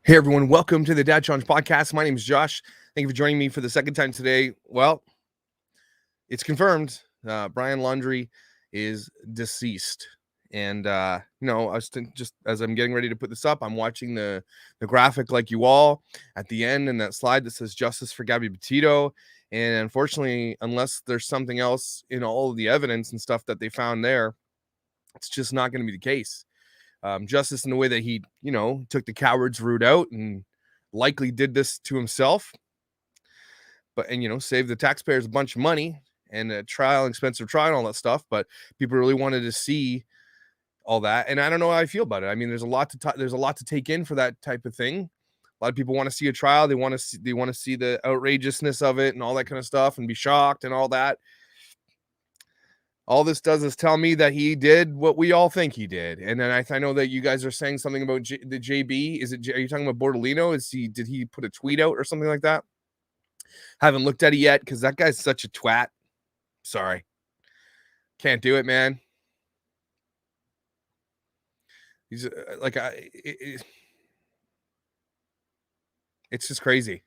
Hey everyone, welcome to the Dad Challenge podcast. My name is Josh. Thank you for joining me for the second time today. Well, it's confirmed. Brian Laundrie is deceased. And I was just as I'm getting ready to put this up, I'm watching the graphic like you all at the end and that slide that says justice for Gabby Petito. And unfortunately, unless there's something else in all of the evidence and stuff that they found there, it's just not going to be the case. Justice in the way that he, took the coward's route out and likely did this to himself, but saved the taxpayers a bunch of money and a trial, expensive trial, and all that stuff. But people really wanted to see all that, and I don't know how I feel about it. I mean, there's a lot to take in for that type of thing. A lot of people want to see a trial. They want to see the outrageousness of it and all that kind of stuff, and be shocked and all that. All this does is tell me that he did what we all think he did. And then I know that you guys are saying something about the JB. Are you talking about Bortolino? Did he put a tweet out or something like that? Haven't looked at it yet because that guy's such a twat. Sorry. Can't do it, man. He's it's just crazy.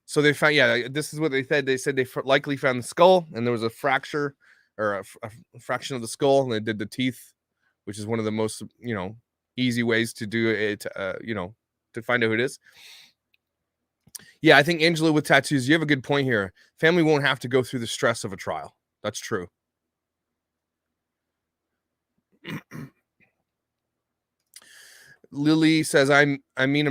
So they found, this is what they said. They said they likely found the skull and there was a fracture or a fraction of the skull, and they did the teeth, which is one of the most easy ways to do it, to find out who it is. Yeah, I think Angela with tattoos, you have a good point here. Family won't have to go through the stress of a trial. That's true. Lily says, I'm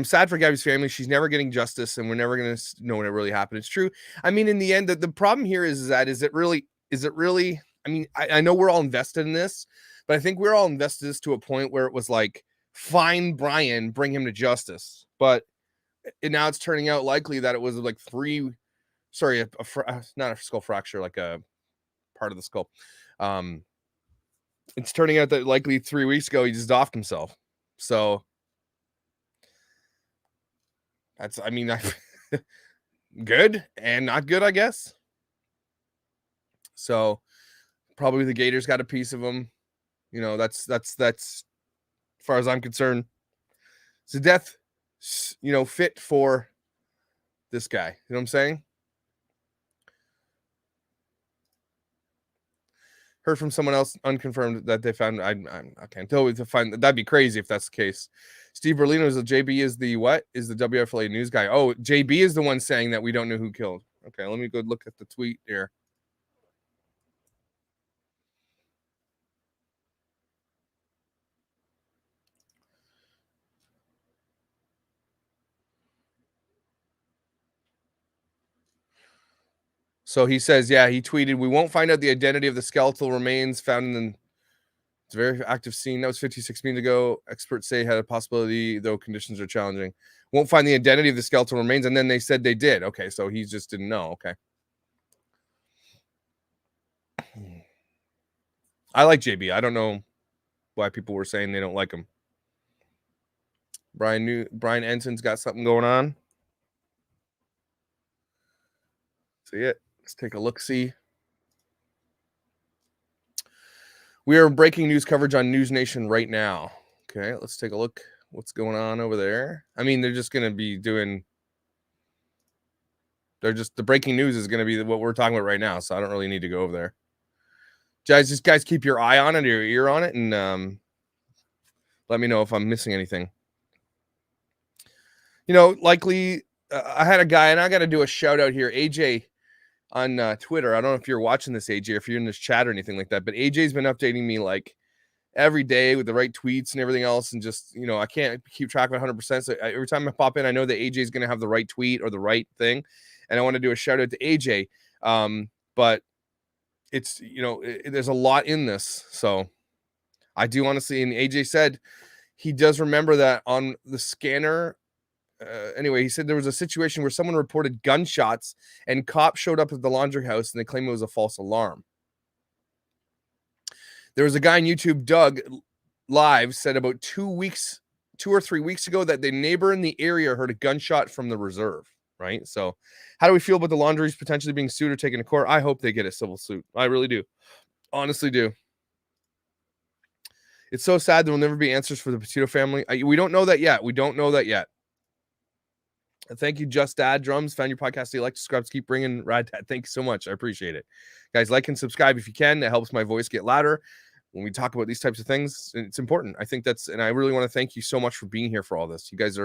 sad for Gabby's family. She's never getting justice, and we're never going to know what really happened. It's true. I mean, in the end, the problem here is it really? I mean, I know we're all invested in this, but I think we're all invested in this to a point where it was like, find Brian, bring him to justice. But now it's turning out likely that it was like not a skull fracture, like a part of the skull. It's turning out that likely 3 weeks ago, he just offed himself. So that's, good and not good, I guess. So probably the Gators got a piece of him. That's as far as I'm concerned. It's a death, fit for this guy. You know what I'm saying? Heard from someone else, unconfirmed, that they found. I can't tell you to find. That'd be crazy if that's the case. Steve Berlino is the JB is the what? Is the WFLA news guy? Oh, JB is the one saying that we don't know who killed. Okay, let me go look at the tweet here. So he says, he tweeted, "We won't find out the identity of the skeletal remains found in it's a very active scene. That was 56 minutes ago. Experts say had a possibility, though conditions are challenging. Won't find the identity of the skeletal remains." And then they said they did. Okay, so he just didn't know. Okay. I like JB. I don't know why people were saying they don't like him. Brian Enson's got something going on. See it. Let's take a look-see. We are breaking news coverage on News Nation right now. Okay, let's take a look. What's going on over there? I mean, they're just going to be doing... the breaking news is going to be what we're talking about right now, so I don't really need to go over there. Guys, keep your eye on it or your ear on it, and let me know if I'm missing anything. Likely, I had a guy, and I got to do a shout out here, AJ on Twitter. I don't know if you're watching this, AJ, or if you're in this chat or anything like that, but AJ's been updating me like every day with the right tweets and everything else, and just I can't keep track of 100%. So every time I pop in, I know that AJ is going to have the right tweet or the right thing, and I want to do a shout out to AJ. But it's there's a lot in this, so I do want to see. And AJ said he does remember that on the scanner. Anyway, he said there was a situation where someone reported gunshots and cops showed up at the laundry house and they claimed it was a false alarm. There was a guy on YouTube, Doug Live, said about 2 or 3 weeks ago that the neighbor in the area heard a gunshot from the reserve, right? So how do we feel about the Laundries potentially being sued or taken to court? I hope they get a civil suit. I really do. Honestly do. It's so sad there will never be answers for the Petito family. We don't know that yet. Thank you, Just Dad Drums. Found your podcast. You like to subscribe. Keep bringing Rad Dad. Thank you so much. I appreciate it. Guys, like and subscribe if you can. It helps my voice get louder when we talk about these types of things. It's important. I think and I really want to thank you so much for being here for all this. You guys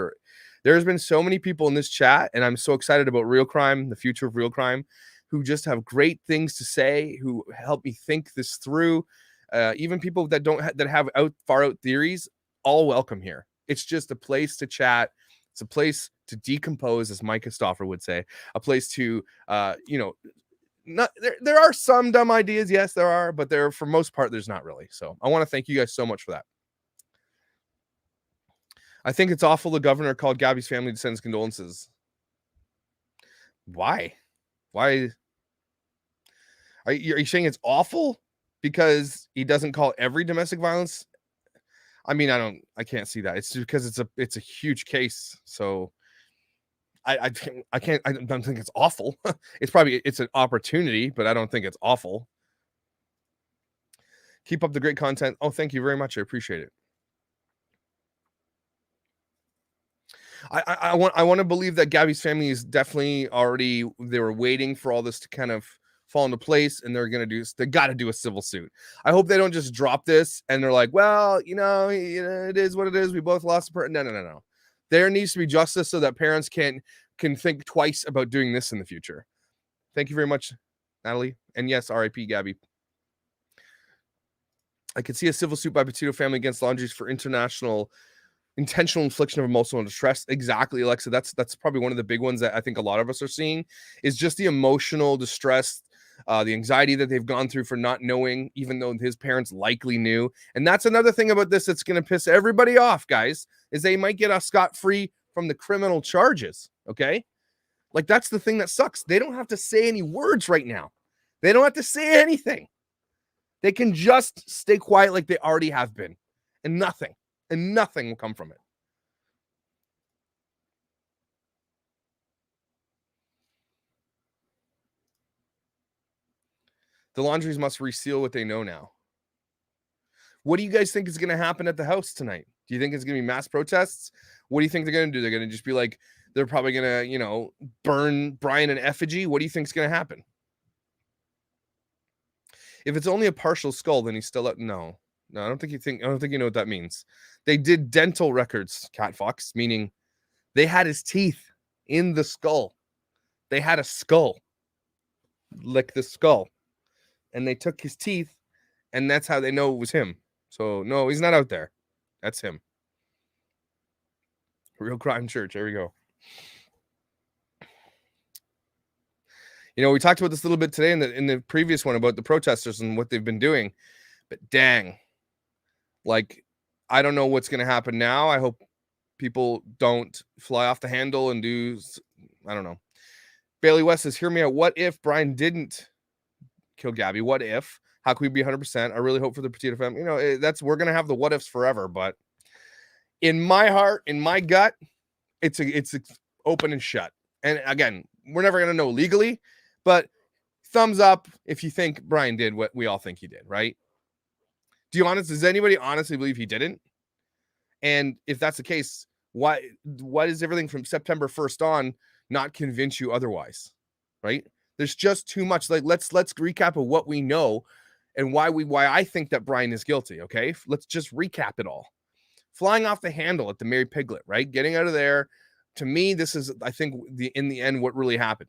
there's been so many people in this chat, and I'm so excited about real crime, the future of real crime, who just have great things to say, who help me think this through. Even people that that have far out theories, all welcome here. It's just a place to chat. It's a place to decompose, as Micah Stoffer would say, a place to, not there are some dumb ideas. Yes, there are, but for most part, there's not really. So I want to thank you guys so much for that. I think it's awful the governor called Gabby's family to send his condolences. Why? Are you saying it's awful because he doesn't call every domestic violence? I mean, I can't see that. It's just because it's a huge case. So I don't think it's awful. It's an opportunity, but I don't think it's awful. Keep up the great content. Oh, thank you very much. I appreciate it. I want to believe that Gabby's family is definitely they were waiting for all this to kind of fall into place, and they got to do a civil suit. I hope they don't just drop this and they're like, well, it is what it is. We both lost a person. No. There needs to be justice so that parents can think twice about doing this in the future. Thank you very much, Natalie. And yes, RIP Gabby. I could see a civil suit by Petito family against Laundries for intentional infliction of emotional distress. Exactly, Alexa. That's probably one of the big ones that I think a lot of us are seeing, is just the emotional distress, the anxiety that they've gone through for not knowing, even though his parents likely knew. And that's another thing about this that's going to piss everybody off, guys, is they might get us scot-free from the criminal charges. Okay, like that's the thing that sucks. They don't have to say any words right now. They don't have to say anything. They can just stay quiet like they already have been, and nothing will come from it. The Laundries must reseal what they know now. What do you guys think is going to happen at the house tonight? Do you think it's going to be mass protests? What do you think they're going to do? They're going to just be like, they're probably going to, burn Brian in effigy. What do you think is going to happen? If it's only a partial skull, then he's still out. No, I don't think you know what that means. They did dental records, Cat Fox, meaning they had his teeth in the skull. They had a skull, like the skull, and they took his teeth, and that's how they know it was him. So no, he's not out there. That's him. Real Crime Church. There we go. We talked about this a little bit today in the previous one about the protesters and what they've been doing, but dang, like, I don't know what's going to happen now. I hope people don't fly off the handle and I don't know. Bailey West says, hear me out. What if Brian didn't kill Gabby? What if? How can we be 100%? I really hope for the Petito family. We're going to have the what ifs forever, but in my heart, in my gut, it's open and shut. And again, we're never going to know legally, but thumbs up if you think Brian did what we all think he did, right? Does anybody honestly believe he didn't? And if that's the case, why does everything from September 1st on not convince you otherwise, right? There's just too much. Like, let's recap of what we know and why I think that Brian is guilty, okay? Let's just recap it all. Flying off the handle at the Mary Piglet, right? Getting out of there. To me, this is, I think, in the end, what really happened.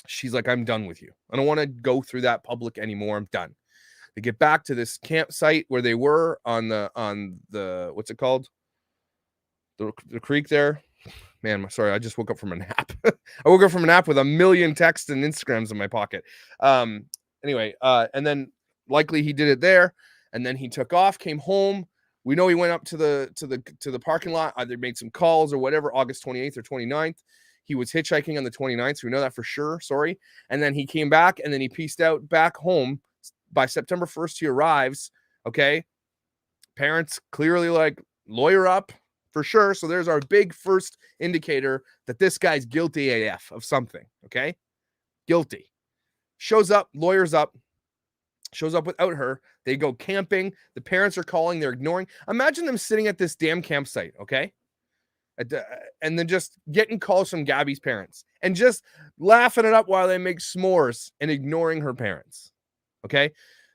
She's like, I'm done with you. I don't want to go through that public anymore. I'm done. They get back to this campsite where they were on the what's it called? The creek there. Man, sorry, I just woke up from a nap. I woke up from a nap with a million texts and Instagrams in my pocket. Anyway, and then likely he did it there, and then he took off, came home. We know he went up to the parking lot, either made some calls or whatever, August 28th or 29th. He was hitchhiking on the 29th, so we know that for sure. Sorry. And then he came back, and then he pieced out back home. By September 1st, he arrives. Okay. Parents clearly like, lawyer up for sure. So there's our big first indicator that this guy's guilty AF of something. Okay. Guilty. Shows up, lawyers up, shows up without her. They go camping. The parents are calling. They're ignoring. Imagine them sitting at this damn campsite. Okay. And then just getting calls from Gabby's parents and just laughing it up while they make s'mores and ignoring her parents. Okay.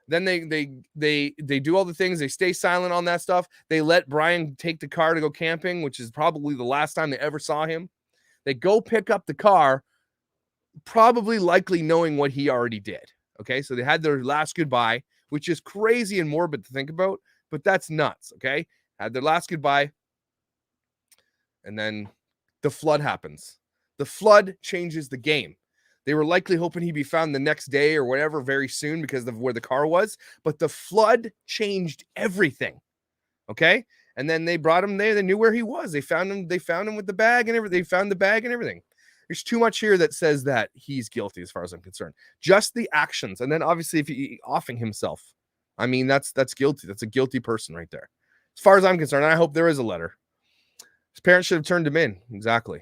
Then they do all the things. They stay silent on that stuff. They let Brian take the car to go camping, which is probably the last time they ever saw him. They go pick up the car, probably likely knowing what he already did. Okay. So they had their last goodbye, which is crazy and morbid to think about, but that's nuts. Okay. Had their last goodbye. And then the flood happens. The flood changes the game. They were likely hoping he'd be found the next day or whatever very soon because of where the car was. But the flood changed everything. Okay. And then they brought him there. They knew where he was. They found him with the bag and everything. They found the bag and everything. There's too much here that says that he's guilty as far as I'm concerned. Just the actions. And then obviously if he offing himself, I mean, that's guilty. That's a guilty person right there. As far as I'm concerned, I hope there is a letter. His parents should have turned him in. Exactly.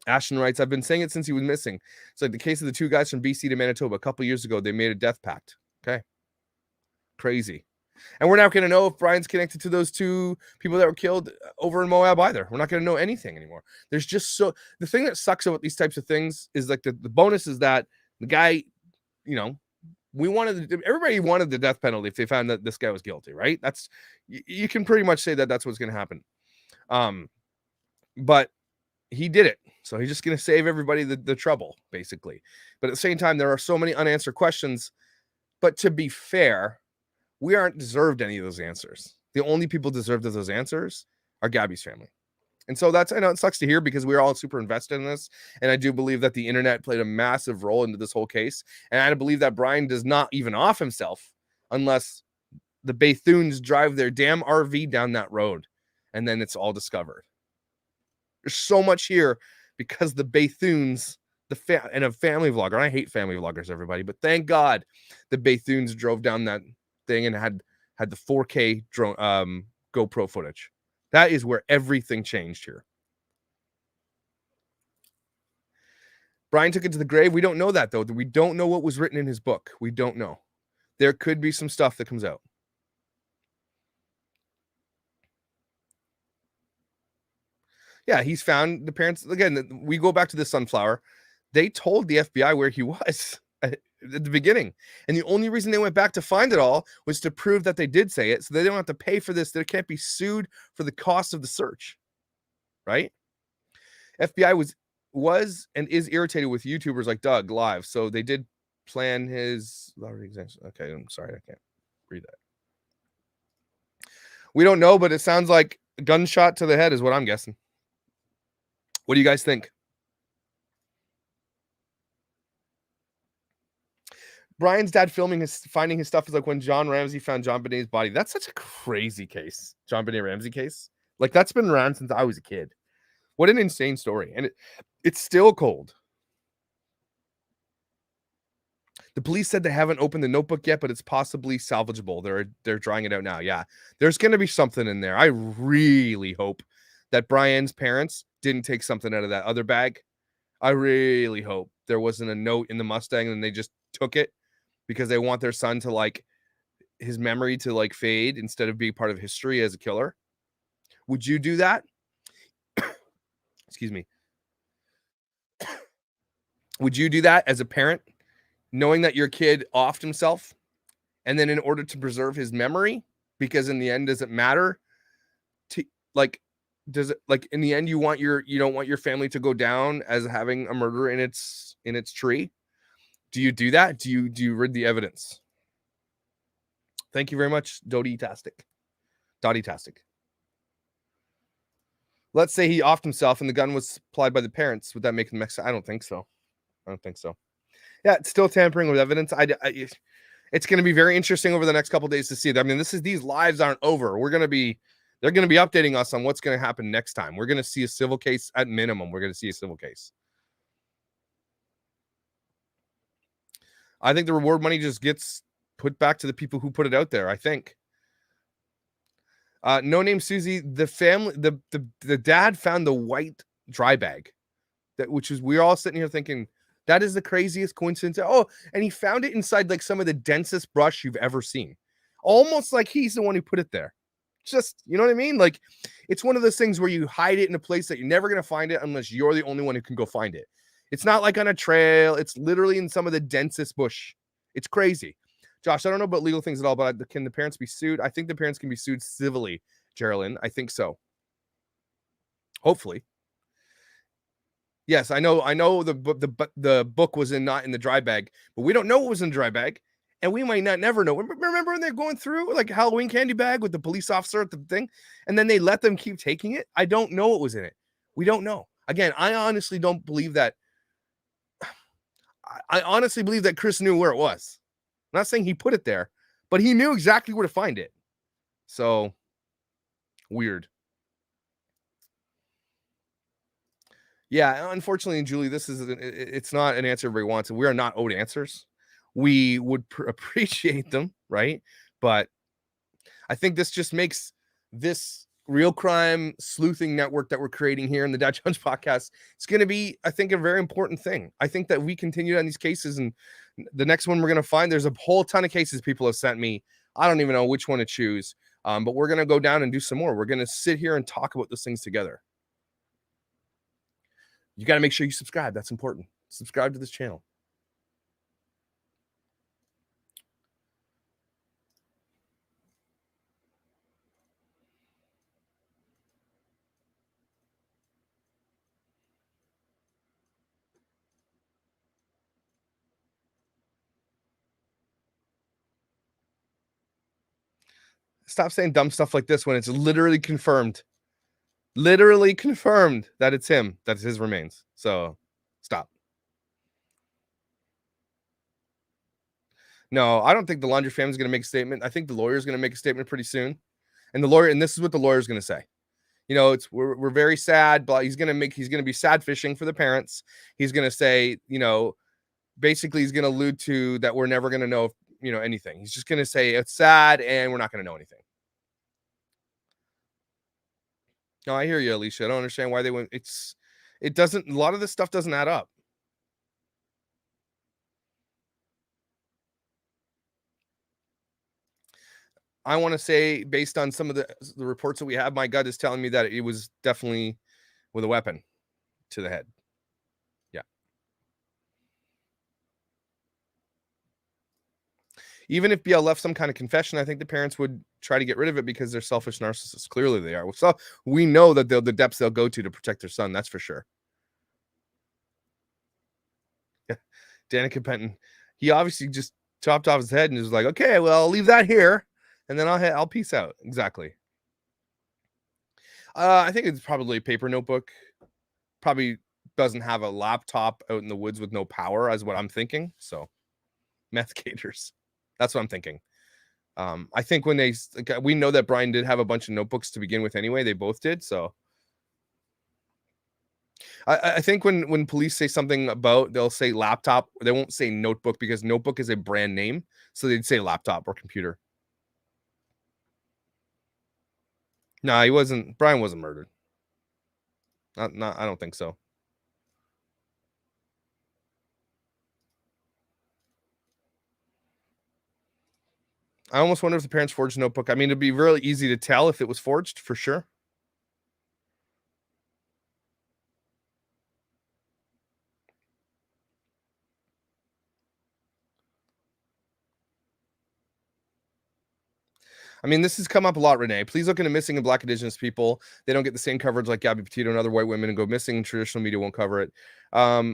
Ashton writes, I've been saying it since he was missing. It's like the case of the two guys from BC to Manitoba. A couple years ago, they made a death pact. Okay. Crazy. And we're not going to know if Brian's connected to those two people that were killed over in Moab either. We're not going to know anything anymore. There's just the thing that sucks about these types of things is like the bonus is that the guy, everybody wanted the death penalty if they found that this guy was guilty, right? You can pretty much say that that's what's going to happen. But he did it. So he's just going to save everybody the trouble, basically. But at the same time, there are so many unanswered questions. But to be fair, we aren't deserved any of those answers. The only people deserved of those answers are Gabby's family. And so I know it sucks to hear because we're all super invested in this. And I do believe that the internet played a massive role into this whole case. And I believe that Brian does not even off himself unless the Bethunes drive their damn RV down that road. And then it's all discovered. There's so much here because the Bethunes, and a family vlogger. And I hate family vloggers, everybody, but thank God the Bethunes drove down that thing and had the 4K drone GoPro footage. That is where everything changed here. Brian took it to the grave. We don't know that, though. We don't know what was written in his book. We don't know. There could be some stuff that comes out. Yeah, he's found the parents. Again, we go back to the sunflower. They told the FBI where he was at the beginning. And the only reason they went back to find it all was to prove that they did say it. So they don't have to pay for this. They can't be sued for the cost of the search. Right? FBI was and is irritated with YouTubers like Doug live. So they did plan his. Okay, I'm sorry. I can't read that. We don't know, but it sounds like a gunshot to the head is what I'm guessing. What do you guys think? Brian's dad finding his stuff is like when John Ramsey found John Benet's body. That's such a crazy case. John Benet Ramsey case. Like that's been around since I was a kid. What an insane story. And it's still cold. The police said they haven't opened the notebook yet, but it's possibly salvageable. They're drying it out now. Yeah. There's going to be something in there. I really hope that Brian's parents didn't take something out of that other bag. I really hope there wasn't a note in the Mustang and they just took it because they want their son to his memory to fade instead of being part of history as a killer. Would you do that? Excuse me. Would you do that as a parent, knowing that your kid offed himself and then in order to preserve his memory, because in the end, does it matter to does it in the end you don't want your family to go down as having a murder in its tree? Do you do that? Do you read the evidence? Thank you very much, Dottie-tastic. Let's say he offed himself and the gun was supplied by the parents. Would that make him I don't think so. Yeah, it's still tampering with evidence. It's going to be very interesting over the next couple of days to see. I mean, these lives aren't over. They're going to be updating us on what's going to happen next time. We're going to see a civil case at minimum. We're going to see a civil case. I think the reward money just gets put back to the people who put it out there, I think. No name Susie, the family, the dad found the white dry bag, we're all sitting here thinking that is the craziest coincidence. Oh, and he found it inside some of the densest brush you've ever seen. Almost like he's the one who put it there. Just, you know what I mean? Like, it's one of those things where you hide it in a place that you're never going to find it unless you're the only one who can go find it. It's not like on a trail. It's literally in some of the densest bush. It's crazy. Josh, I don't know about legal things at all, but can the parents be sued? I think the parents can be sued civilly, Geraldine. I think so. Hopefully. Yes, I know. The book was not in the dry bag, but we don't know what was in the dry bag, and we might not never know. Remember when they're going through like a Halloween candy bag with the police officer at the thing, and then they let them keep taking it? I don't know what was in it. We don't know. Again, I honestly don't believe that. I honestly believe that Chris knew where it was. I'm not saying he put it there, but he knew exactly where to find it. So weird. Yeah, unfortunately, Julie, it's not an answer everybody wants. We are not owed answers. We would appreciate them, right? But I think this just makes this real crime sleuthing network that we're creating here in the Dad Jones podcast. It's going to be, I think, a very important thing. I think that we continue on these cases, and the next one we're going to find, there's a whole ton of cases people have sent me. I don't even know which one to choose, but we're going to go down and do some more. We're going to sit here and talk about those things together. You got to make sure you subscribe. That's important. Subscribe to this channel. Stop saying dumb stuff like this when it's literally confirmed that it's him, that his remains. So stop. No, I don't think the Laundrie family is going to make a statement. I think the lawyer is going to make a statement pretty soon. And this is what the lawyer is going to say. You know, we're very sad, but he's going to be sad fishing for the parents. He's going to say, you know, basically he's going to allude to that we're never going to know, anything. He's just going to say it's sad and we're not going to know anything. No, I hear you, Alicia. I don't understand why they went. A lot of this stuff doesn't add up. I want to say, based on some of the reports that we have, my gut is telling me that it was definitely with a weapon to the head. Yeah. Even if BL left some kind of confession, I think the parents would try to get rid of it because they're selfish narcissists. Clearly they are. So we know that the depths they'll go to protect their son. That's for sure. Yeah. Danica Penton, he obviously just chopped off his head and was like, okay, well, I'll leave that here and then I'll peace out. Exactly. I think it's probably a paper notebook. Probably doesn't have a laptop out in the woods with no power, is what I'm thinking. So meth gators. That's what I'm thinking. I think when we know that Brian did have a bunch of notebooks to begin with anyway. They both did. So I think when police say something about, they'll say laptop. They won't say notebook because notebook is a brand name. So they'd say laptop or computer. No, he wasn't. Brian wasn't murdered. Not. I don't think so. I almost wonder if the parents forged a notebook. I mean, it'd be really easy to tell if it was forged for sure. I mean, this has come up a lot, Renee. Please look into missing and Black Indigenous people. They don't get the same coverage like Gabby Petito and other white women, and go missing. Traditional media won't cover it. I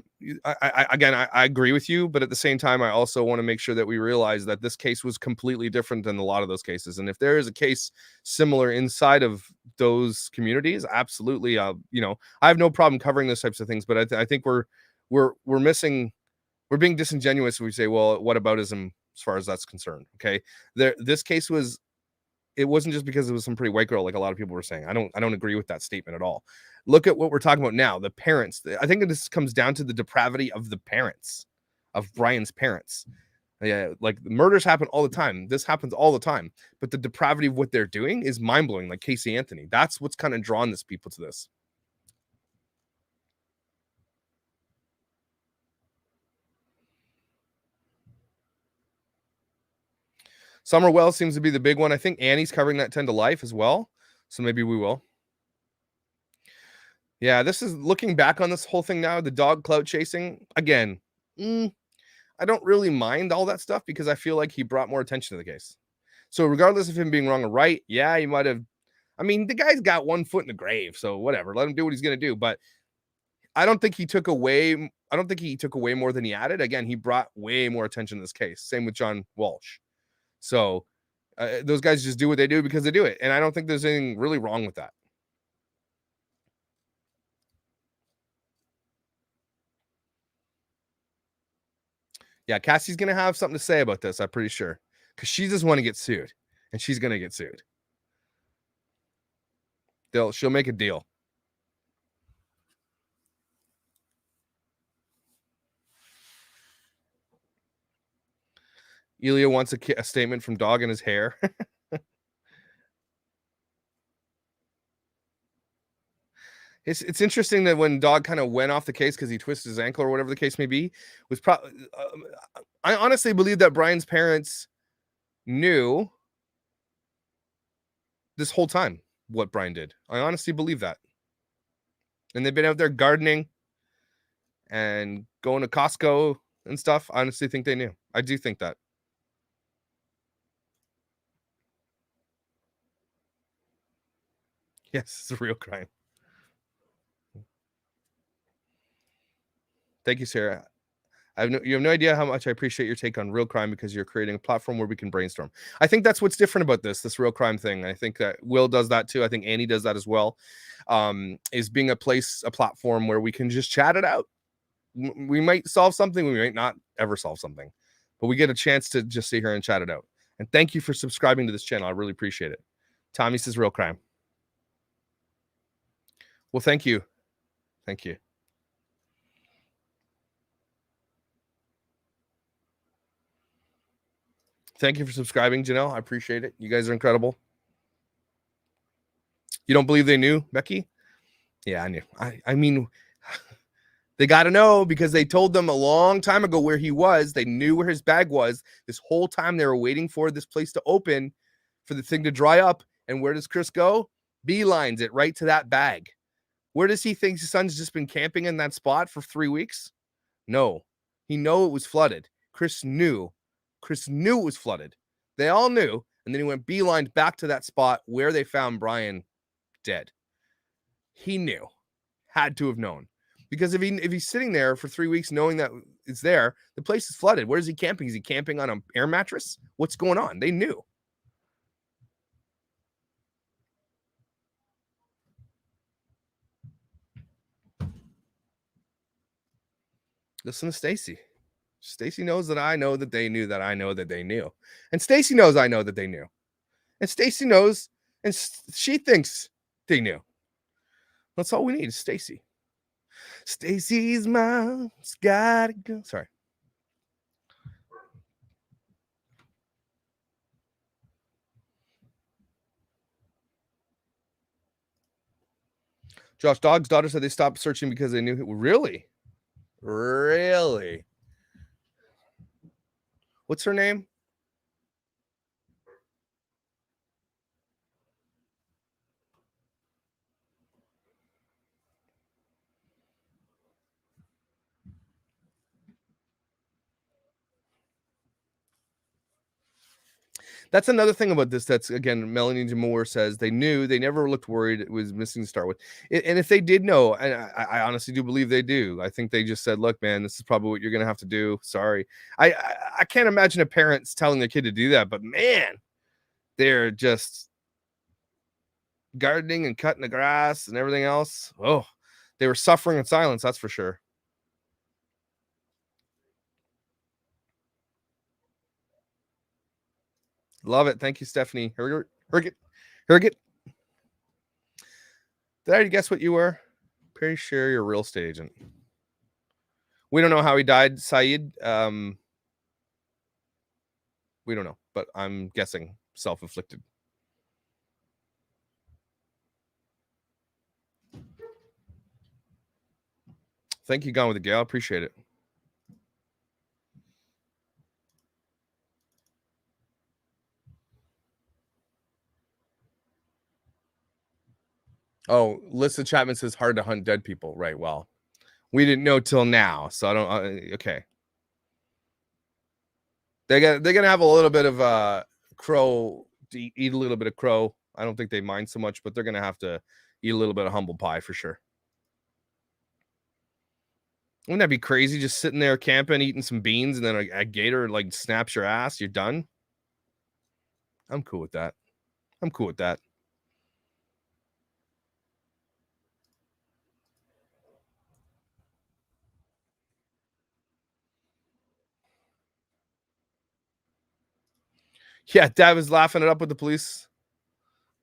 agree with you, but at the same time, I also want to make sure that we realize that this case was completely different than a lot of those cases. And if there is a case similar inside of those communities, absolutely, I have no problem covering those types of things. But I think we're missing. We're being disingenuous when we say, well, what aboutism as far as that's concerned? Okay, this case was. It wasn't just because it was some pretty white girl like a lot of people were saying. I don't agree with that statement at all. Look at what we're talking about now. The parents. I think this comes down to the depravity of the parents, of Brian's parents. Yeah, like murders happen all the time. This happens all the time. But the depravity of what they're doing is mind-blowing, like Casey Anthony. That's what's kind of drawn this people to this. Summer Wells seems to be the big one. I think Annie's covering that 10 to life as well. So maybe we will. Yeah, this is looking back on this whole thing now, the dog clout chasing. Again, I don't really mind all that stuff because I feel like he brought more attention to the case. So regardless of him being wrong or right, yeah, he might have. I mean, the guy's got one foot in the grave, so whatever. Let him do what he's gonna do. But I don't think he took away. I don't think he took away more than he added. Again, he brought way more attention to this case. Same with John Walsh. So those guys just do what they do because they do it, and I don't think there's anything really wrong with that. Yeah, Cassie's gonna have something to say about this. I'm pretty sure because she just want to get sued, and she's gonna get sued. She'll make a deal. Ilya wants a statement from dog in his hair. It's interesting that when dog kind of went off the case because he twisted his ankle or whatever the case may be, was probably. I honestly believe that Brian's parents knew this whole time what Brian did. I honestly believe that, and they've been out there gardening and going to Costco and stuff. I honestly think they knew. I do think that. Yes, it's a real crime. Thank you, Sarah. You have no idea how much I appreciate your take on real crime because you're creating a platform where we can brainstorm. I think that's what's different about this real crime thing. I think that Will does that too. I think Annie does that as well. Is being a platform where we can just chat it out. We might solve something, we might not ever solve something, but we get a chance to just sit here and chat it out. And thank you for subscribing to this channel. I really appreciate it. Tommy says real crime. Well, thank you. Thank you. Thank you for subscribing, Janelle. I appreciate it. You guys are incredible. You don't believe they knew, Becky? Yeah, I knew. I mean, they got to know because they told them a long time ago where he was. They knew where his bag was. This whole time they were waiting for this place to open, for the thing to dry up. And where does Chris go? Beelines it right to that bag. Where does he think his son's just been camping in that spot for 3 weeks? No, he knew it was flooded. Chris knew. Chris knew it was flooded. They all knew. And then he went beeline back to that spot where they found Brian dead. He knew. Had to have known. Because if he's sitting there for 3 weeks knowing that it's there, the place is flooded. Where is he camping? Is he camping on an air mattress? What's going on? They knew. Listen to Stacy. Stacy knows that I know that they knew that I know that they knew. And Stacy knows I know that they knew. And Stacy knows and she thinks they knew. That's all we need is Stacy. Stacy's mom's gotta go. Sorry. Josh Dog's daughter said they stopped searching because they knew. Really? Really? What's her name? That's another thing about this. That's again, Melanie Moore says they knew, they never looked worried it was missing to start with. And if they did know, and I honestly do believe they do, I think they just said, look, man, this is probably what you're going to have to do. Sorry. I can't imagine a parent's telling their kid to do that, but man, they're just gardening and cutting the grass and everything else. Oh, they were suffering in silence. That's for sure. Love it. Thank you, Stephanie. Herget. Did I already guess what you were? Pretty sure you're a real estate agent. We don't know how he died, Saeed. We don't know, but I'm guessing self-inflicted. Thank you, Gone with the Gal. Appreciate it. Oh, Lissa Chapman says hard to hunt dead people. Right. Well, we didn't know till now, so I don't. Okay. They're gonna have a little bit of crow. Eat a little bit of crow. I don't think they mind so much, but they're gonna have to eat a little bit of humble pie for sure. Wouldn't that be crazy? Just sitting there camping, eating some beans, and then a gator like snaps your ass. You're done. I'm cool with that. I'm cool with that. Yeah, Dad was laughing it up with the police.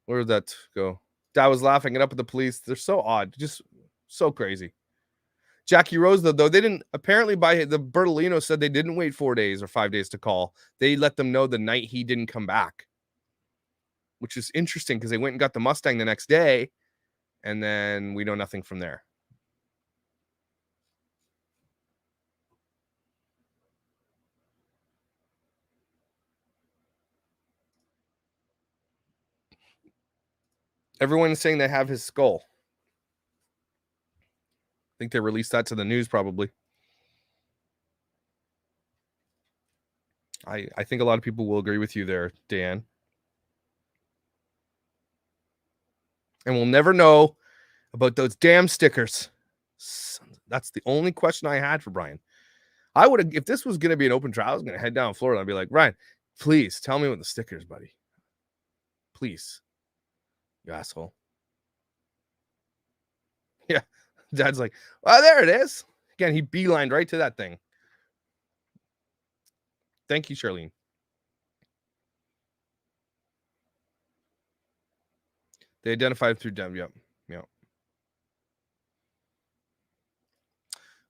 Where did that go? Dad was laughing it up with the police. They're so odd, just so crazy. Jackie Rose, though, they didn't apparently by the Bertolino said they didn't wait 4 days or 5 days to call. They let them know the night he didn't come back, which is interesting because they went and got the Mustang the next day, and then we know nothing from there. Everyone is saying they have his skull. I think they released that to the news probably. I think a lot of people will agree with you there, Dan. And we'll never know about those damn stickers. That's the only question I had for Brian. I would have, if this was going to be an open trial, I was going to head down to Florida. I'd be like, Ryan, please tell me what the stickers, buddy. Please, you asshole. Yeah. Dad's like, oh, there it is. Again, he beelined right to that thing. Thank you, Charlene. They identified through them. Yep. Yep.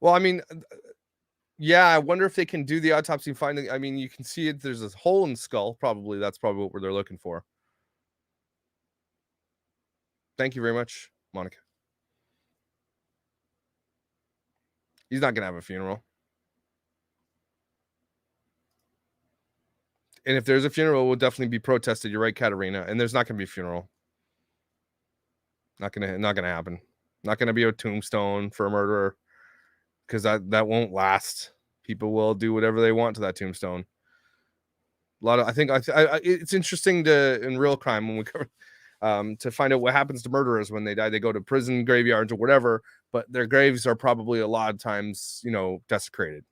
Well, I mean, yeah, I wonder if they can do the autopsy and find it. I mean, you can see it. There's a hole in the skull. Probably that's probably what they're looking for. Thank you very much, Monica. He's not going to have a funeral. And if there's a funeral, it will definitely be protested. You're right, Katarina. And there's not going to be a funeral. Not gonna happen. Not gonna be a tombstone for a murderer, because that won't last. People will do whatever they want to that tombstone. A lot of I think it's interesting to in real crime when we cover to find out what happens to murderers when they die. They go to prison graveyards or whatever, but their graves are probably a lot of times desecrated.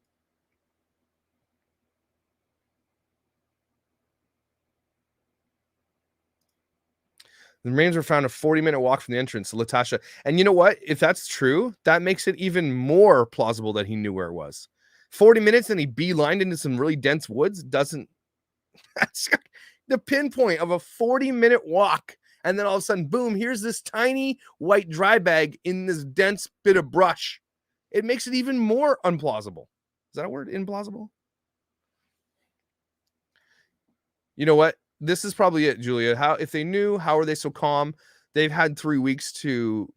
The remains were found a 40-minute walk from the entrance to Latasha. And you know what? If that's true, that makes it even more plausible that he knew where it was. 40 minutes and he beelined into some really dense woods doesn't. That's the pinpoint of a 40-minute walk. And then all of a sudden, boom, here's this tiny white dry bag in this dense bit of brush. It makes it even more unplausible. Is that a word? Implausible? You know what? This is probably it, Julia. If they knew, how are they so calm? They've had 3 weeks to,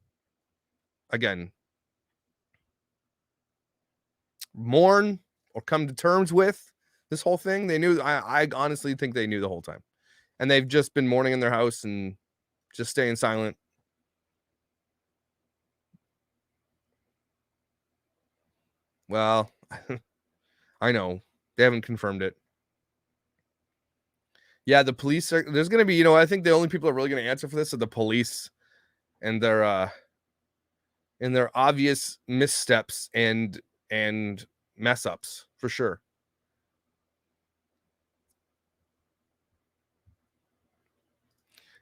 again, mourn or come to terms with this whole thing. They knew. I honestly think they knew the whole time, and they've just been mourning in their house and just staying silent. Well, I know they haven't confirmed it. Yeah, the police are. There's going to be, I think the only people that are really going to answer for this are the police and their obvious missteps and mess ups for sure.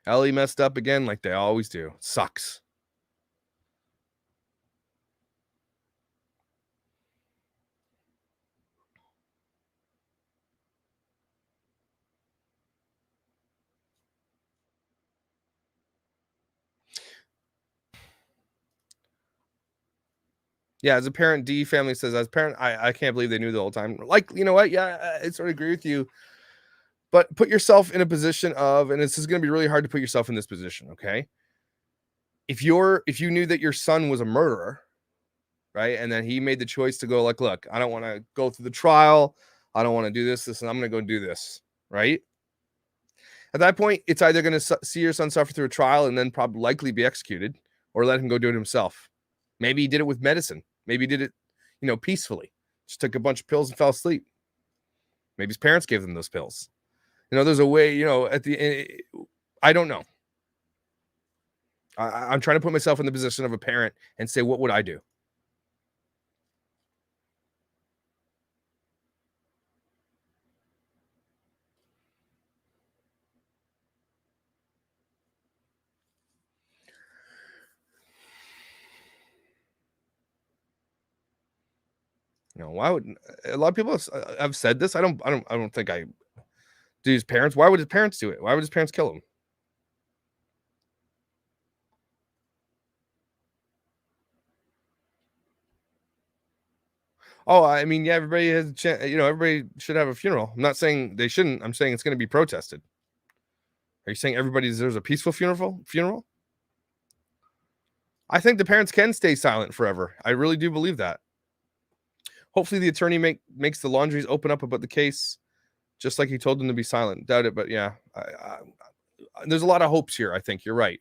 Ellie messed up again, like they always do. Sucks. Yeah, as a parent, D family says, as a parent, I can't believe they knew the whole time. Like, you know what? Yeah, I sort of agree with you. But put yourself in a position of, and this is going to be really hard to put yourself in this position, okay? If you knew that your son was a murderer, right? And then he made the choice to go like, look, I don't want to go through the trial. I don't want to do this, and I'm going to go do this, right? At that point, it's either going to see your son suffer through a trial and then probably likely be executed, or let him go do it himself. Maybe he did it with medicine. Maybe he did it, peacefully. Just took a bunch of pills and fell asleep. Maybe his parents gave them those pills. There's a way, at the end, I don't know. I'm trying to put myself in the position of a parent and say, what would I do? Why would a lot of people have said this? I don't think I do. His parents. Why would his parents do it? Why would his parents kill him? Oh, I mean, yeah, everybody has a chance. Everybody should have a funeral. I'm not saying they shouldn't. I'm saying it's going to be protested. Are you saying everybody deserves a peaceful funeral? I think the parents can stay silent forever. I really do believe that. Hopefully, the attorney makes the Laundries open up about the case, just like he told them to be silent. Doubt it, but yeah, there's a lot of hopes here. I think you're right.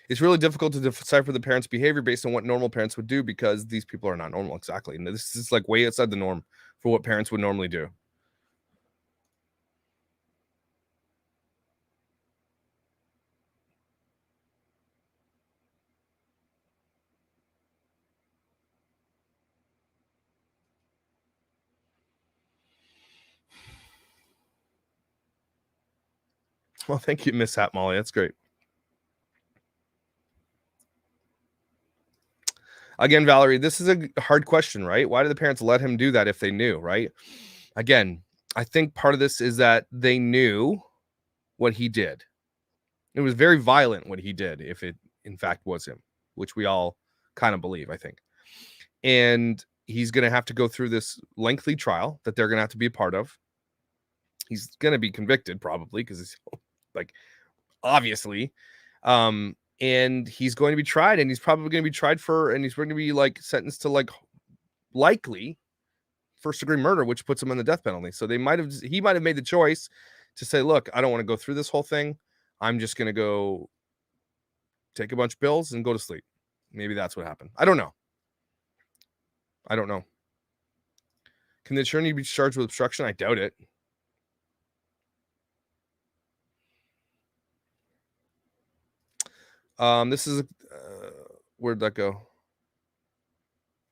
It's really difficult to decipher the parents' behavior based on what normal parents would do because these people are not normal. Exactly. And this is like way outside the norm for what parents would normally do. Well, thank you, Miss Hat Molly. That's great. Again, Valerie, this is a hard question, right? Why did the parents let him do that if they knew, right? Again, I think part of this is that they knew what he did. It was very violent what he did, if it in fact was him, which we all kind of believe, I think. And he's going to have to go through this lengthy trial that they're going to have to be a part of. He's going to be convicted probably because it's like obviously. And he's going to be tried, and he's probably going to be tried and he's going to be like sentenced to like likely first degree murder, which puts him on the death penalty. So he might have made the choice to say, look, I don't want to go through this whole thing. I'm just going to go take a bunch of pills and go to sleep. Maybe that's what happened. I don't know. Can the attorney be charged with obstruction? I doubt it. This is where'd that go?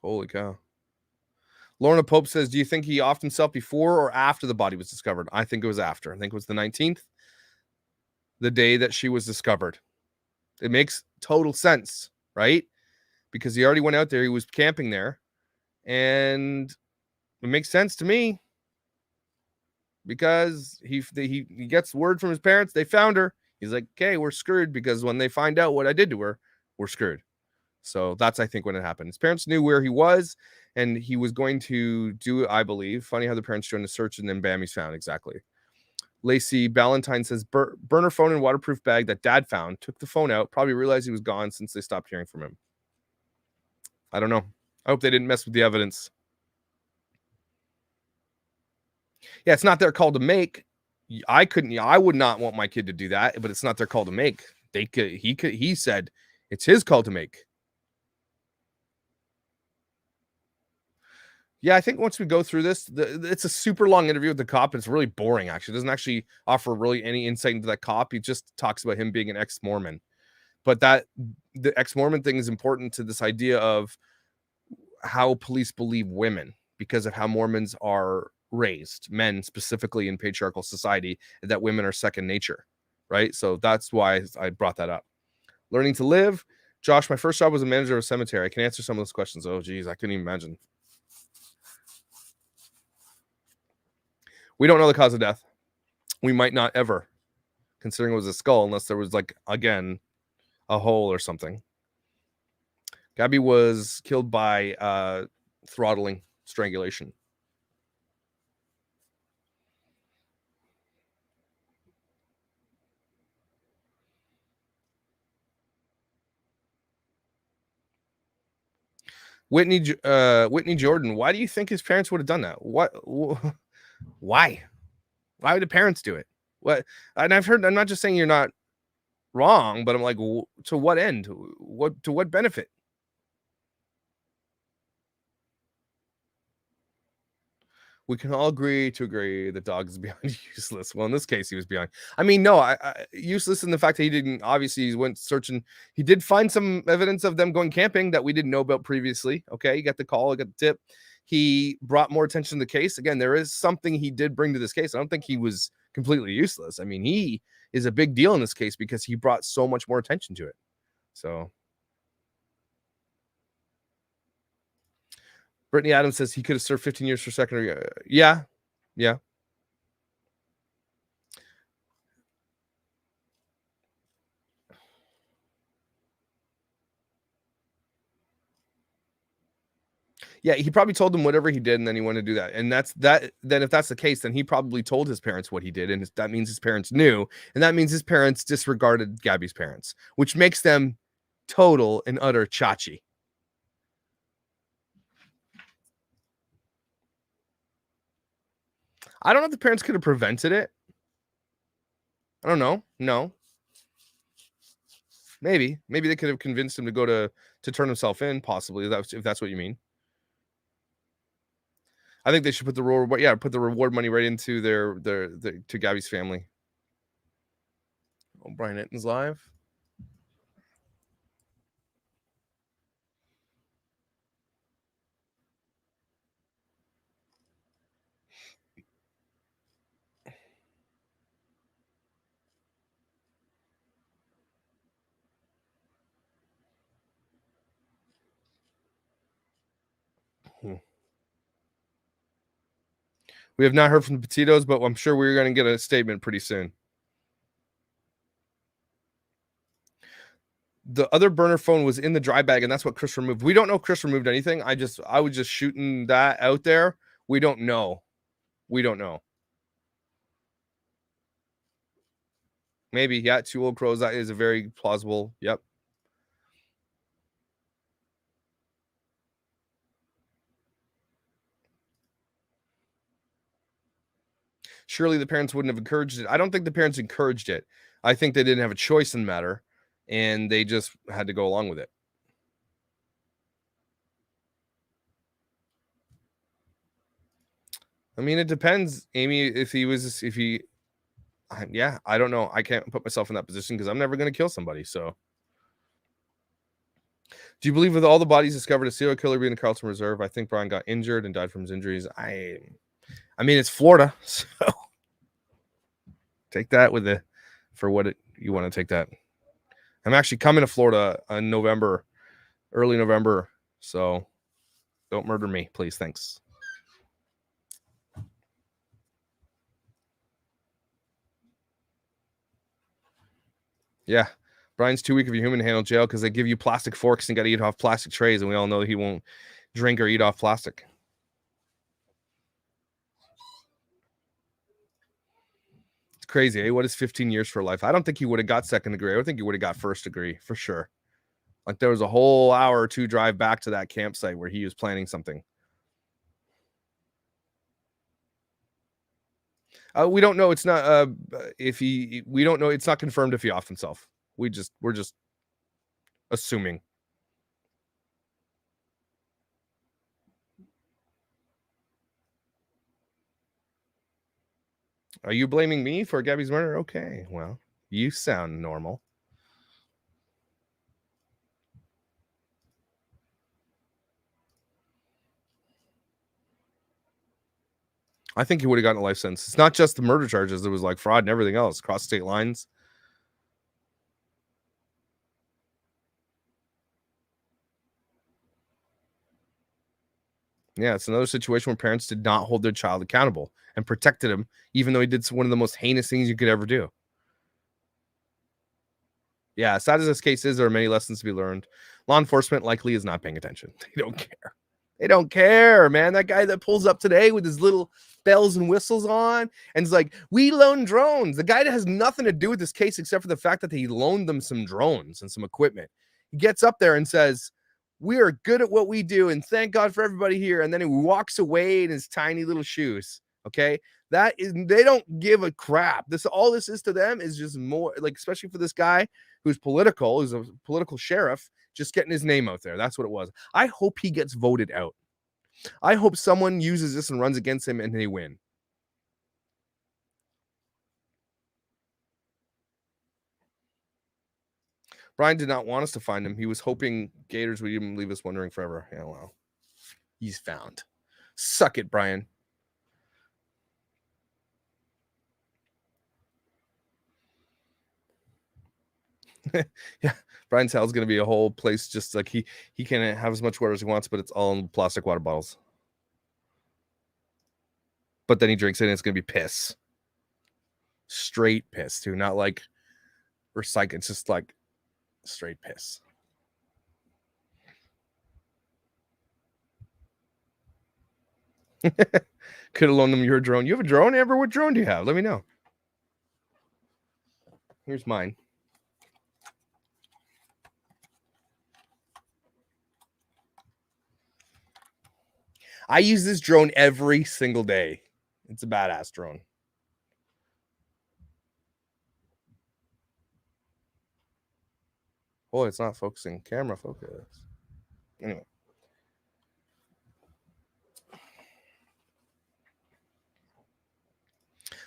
Holy cow. Lorna Pope says, do you think he offed himself before or after the body was discovered? I think it was after. I think it was the 19th, the day that she was discovered. It makes total sense, right? Because he already went out there. He was camping there. And it makes sense to me because he gets word from his parents. They found her. He's like, okay, we're screwed because when they find out what I did to her, we're screwed. So that's, I think, when it happened. His parents knew where he was, and he was going to do it, I believe. Funny how the parents joined the search, and then bam, he's found. Exactly. Lacey Ballantyne says, burner phone and waterproof bag that dad found. Took the phone out. Probably realized he was gone since they stopped hearing from him. I don't know. I hope they didn't mess with the evidence. Yeah, it's not their call to make. I would not want my kid to do that, but it's not their call to make. He said it's his call to make. Yeah, I think once we go through this, it's a super long interview with the cop. It's really boring, actually. It doesn't actually offer really any insight into that cop. He just talks about him being an ex-Mormon. But the ex-Mormon thing is important to this idea of how police believe women because of how Mormons are raised, men specifically in patriarchal society, that women are second nature, right? So that's why I brought that up. Learning to live. Josh, my first job was a manager of a cemetery. I can answer some of those questions. Oh, geez, I couldn't even imagine. We don't know the cause of death. We might not ever, considering it was a skull, unless there was, like, again, a hole or something. Gabby was killed by throttling, strangulation. Whitney Jordan, why do you think his parents would have done that? What Why? Why would the parents do it? What? And I've heard. I'm not just saying you're not wrong, but I'm like, to what end? To what benefit? We can all agree to agree that dog is beyond useless. Well, in this case, he was beyond. I mean, no, useless in the fact that he didn't. Obviously, he went searching. He did find some evidence of them going camping that we didn't know about previously. Okay, he got the call, he got the tip. He brought more attention to the case. Again, there is something he did bring to this case. I don't think he was completely useless. I mean, he is a big deal in this case because he brought so much more attention to it. So Brittany Adams says he could have served 15 years for secondary. Yeah, yeah. Yeah, he probably told them whatever he did, and then he wanted to do that. And that's that. Then, if that's the case, then he probably told his parents what he did, and that means his parents knew, and that means his parents disregarded Gabby's parents, which makes them total and utter chachi. I don't know if the parents could have prevented it. I don't know. No, maybe they could have convinced him to go to turn himself in, possibly. If that's what you mean. I think they should put the reward. Yeah, put the reward money right into their to Gabby's family. Oh, Brian Itton's live. Hmm. We have not heard from the Petitos, but I'm sure we're going to get a statement pretty soon. The other burner phone was in the dry bag, and that's what Chris removed. We don't know if Chris removed anything. I was just shooting that out there. We don't know. We don't know. Maybe, yeah, two old crows. That is a very plausible. Yep. Surely the parents wouldn't have encouraged it. I don't think the parents encouraged it. I think they didn't have a choice in the matter, and they just had to go along with it. I mean, it depends, Amy. If he, yeah, I don't know. I can't put myself in that position because I'm never going to kill somebody. So, do you believe with all the bodies discovered, a serial killer being in the Carlton Reserve? I think Brian got injured and died from his injuries. I mean, it's Florida, so take that with it for what you want to take that. I'm actually coming to Florida in November, early November. So don't murder me, please. Thanks. Yeah. Brian's too weak of a human to handle jail because they give you plastic forks and got to eat off plastic trays. And we all know he won't drink or eat off plastic. It's crazy. Eh? What is 15 years for life? I don't think he would have got second degree. I don't think he would have got first degree for sure. Like there was a whole hour or two drive back to that campsite where he was planning something. We don't know. It's not we don't know. It's not confirmed if he offed himself. We're just assuming. Are you blaming me for Gabby's murder? Okay, well, you sound normal. I think he would have gotten a life sentence. It's not just the murder charges. There was like fraud and everything else across state lines. Yeah, it's another situation where parents did not hold their child accountable and protected him, even though he did one of the most heinous things you could ever do. Yeah, as sad as this case is, there are many lessons to be learned. Law enforcement likely is not paying attention. They don't care. They don't care, man. That guy that pulls up today with his little bells and whistles on and is like, we loan drones. The guy that has nothing to do with this case except for the fact that he loaned them some drones and some equipment. He gets up there and says, we are good at what we do and thank God for everybody here. And then he walks away in his tiny little shoes. Okay, that is, they don't give a crap. All this is to them is just more like, especially for this guy who's political, who's a political sheriff, just getting his name out there. That's what it was. I hope he gets voted out. I hope someone uses this and runs against him and they win. Brian did not want us to find him. He was hoping Gators would even leave us wondering forever. Yeah, well, he's found. Suck it, Brian. Yeah, Brian's house is going to be a whole place just like he can have as much water as he wants, but it's all in plastic water bottles. But then he drinks it and it's going to be piss. Straight piss, too. Not like recycle. It's just like straight piss. Could have loaned them your drone. You have a drone, Amber? What drone do you have? Let me know. Here's mine. I use this drone every single day. It's a badass drone. Oh, it's not focusing. Camera focus. Anyway.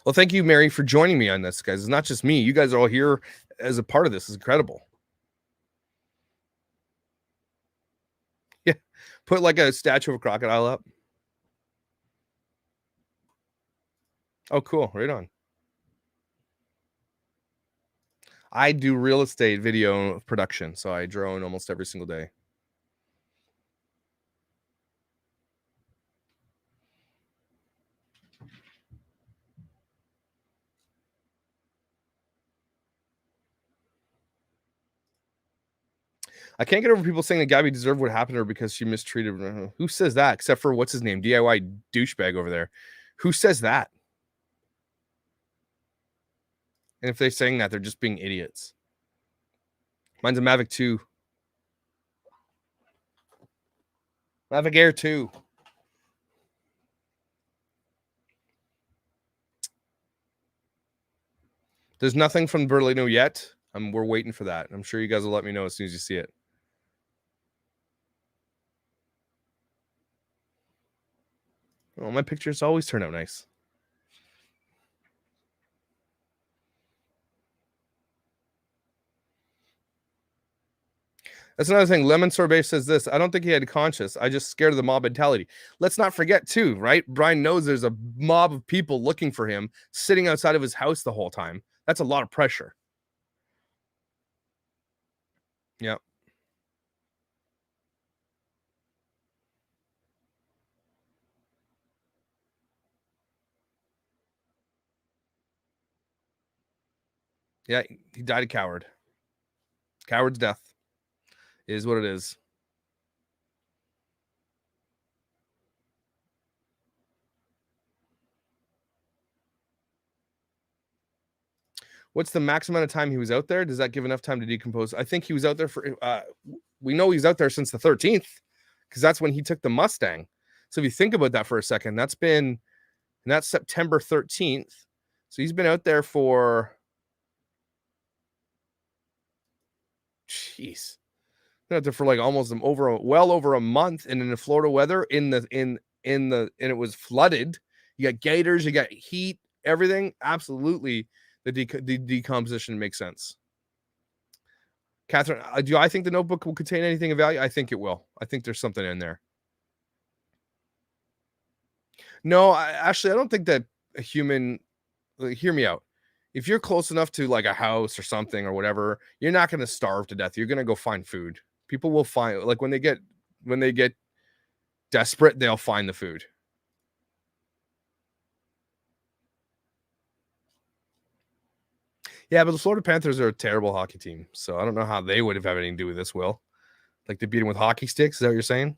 Well, thank you, Mary, for joining me on this, guys. It's not just me. You guys are all here as a part of this. It's incredible. Yeah. Put like a statue of a crocodile up. Oh, cool. Right on. I do real estate video production, so I drone almost every single day. I can't get over people saying that Gabby deserved what happened to her because she mistreated her. Who says that? Except for what's his name? DIY douchebag over there. Who says that? And if they're saying that, they're just being idiots. Mine's a Mavic 2. Mavic Air 2. There's nothing from Berlino yet. We're waiting for that. I'm sure you guys will let me know as soon as you see it. Oh, my pictures always turn out nice. That's another thing. Lemon Sorbet says this. I don't think he had a conscience. I just scared of the mob mentality. Let's not forget, too, right? Brian knows there's a mob of people looking for him sitting outside of his house the whole time. That's a lot of pressure. Yeah. Yeah, he died a coward. Coward's death is what it is. What's the max amount of time he was out there? Does that give enough time to decompose? I think he was out there for, we know he's out there since the 13th because that's when he took the Mustang. So if you think about that for a second, that's September 13th. So he's been out there for, jeez, been out there for like almost well over a month. And in the Florida weather, and it was flooded. You got gators, you got heat, everything. Absolutely. The decomposition makes sense. Catherine, do I think the notebook will contain anything of value? I think it will. I think there's something in there. No, actually, I don't think that a human, hear me out. If you're close enough to like a house or something or whatever, you're not going to starve to death. You're going to go find food. People will find, like when they get desperate, they'll find the food. Yeah, but the Florida Panthers are a terrible hockey team, so I don't know how they would have anything to do with this, Will. Like they beat him with hockey sticks? Is that what you're saying?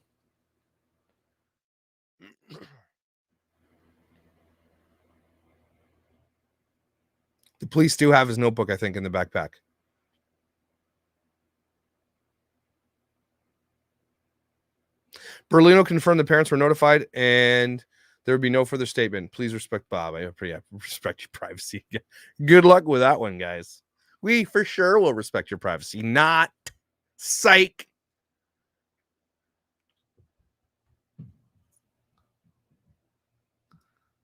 The police do have his notebook, I think, in the backpack. Berlino confirmed the parents were notified and There would be no further statement. Please respect Bob. I respect your privacy. Good luck with that one, guys. We for sure will respect your privacy. Not psych.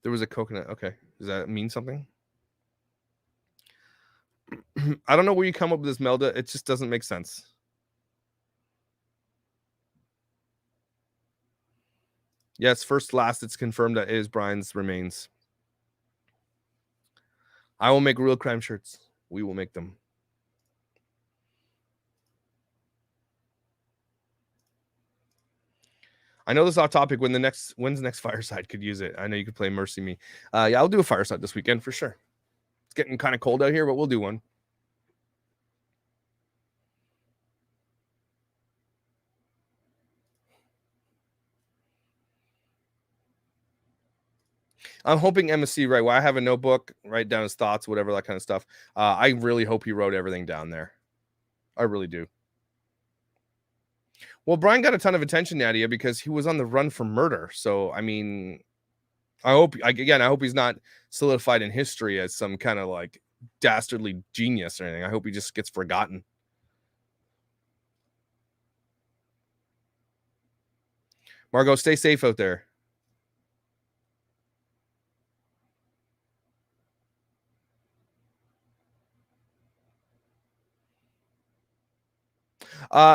There was a coconut. Okay. Does that mean something? I don't know where you come up with this, Melda. It just doesn't make sense. Yes, first, last, it's confirmed that it is Brian's remains. I will make real crime shirts. We will make them. I know this is off topic. When's the next fireside could use it? I know you could play Mercy Me. Yeah, I'll do a fireside this weekend for sure. It's getting kind of cold out here, but we'll do one. I'm hoping MSC, right? Well, I have a notebook, write down his thoughts, whatever, that kind of stuff. I really hope he wrote everything down there. I really do. Well, Brian got a ton of attention, Nadia, because he was on the run for murder. So, I mean, I hope he's not solidified in history as some kind of like dastardly genius or anything. I hope he just gets forgotten. Margot, stay safe out there.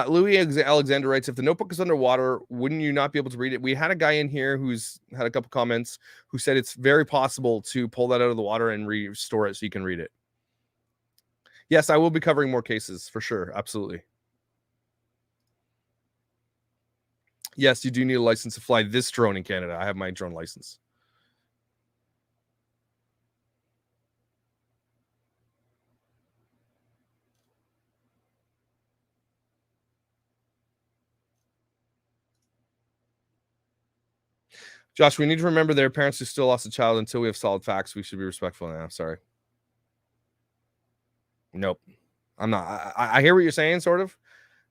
Louis Alexander writes, if the notebook is underwater, wouldn't you not be able to read it? We had a guy in here who's had a couple comments who said it's very possible to pull that out of the water and restore it so you can read it. Yes, I will be covering more cases for sure. Absolutely. Yes, you do need a license to fly this drone in Canada. I have my drone license. Josh, we need to remember their parents who still lost a child until we have solid facts. We should be respectful now. Sorry. Nope. I'm not. I hear what you're saying, sort of.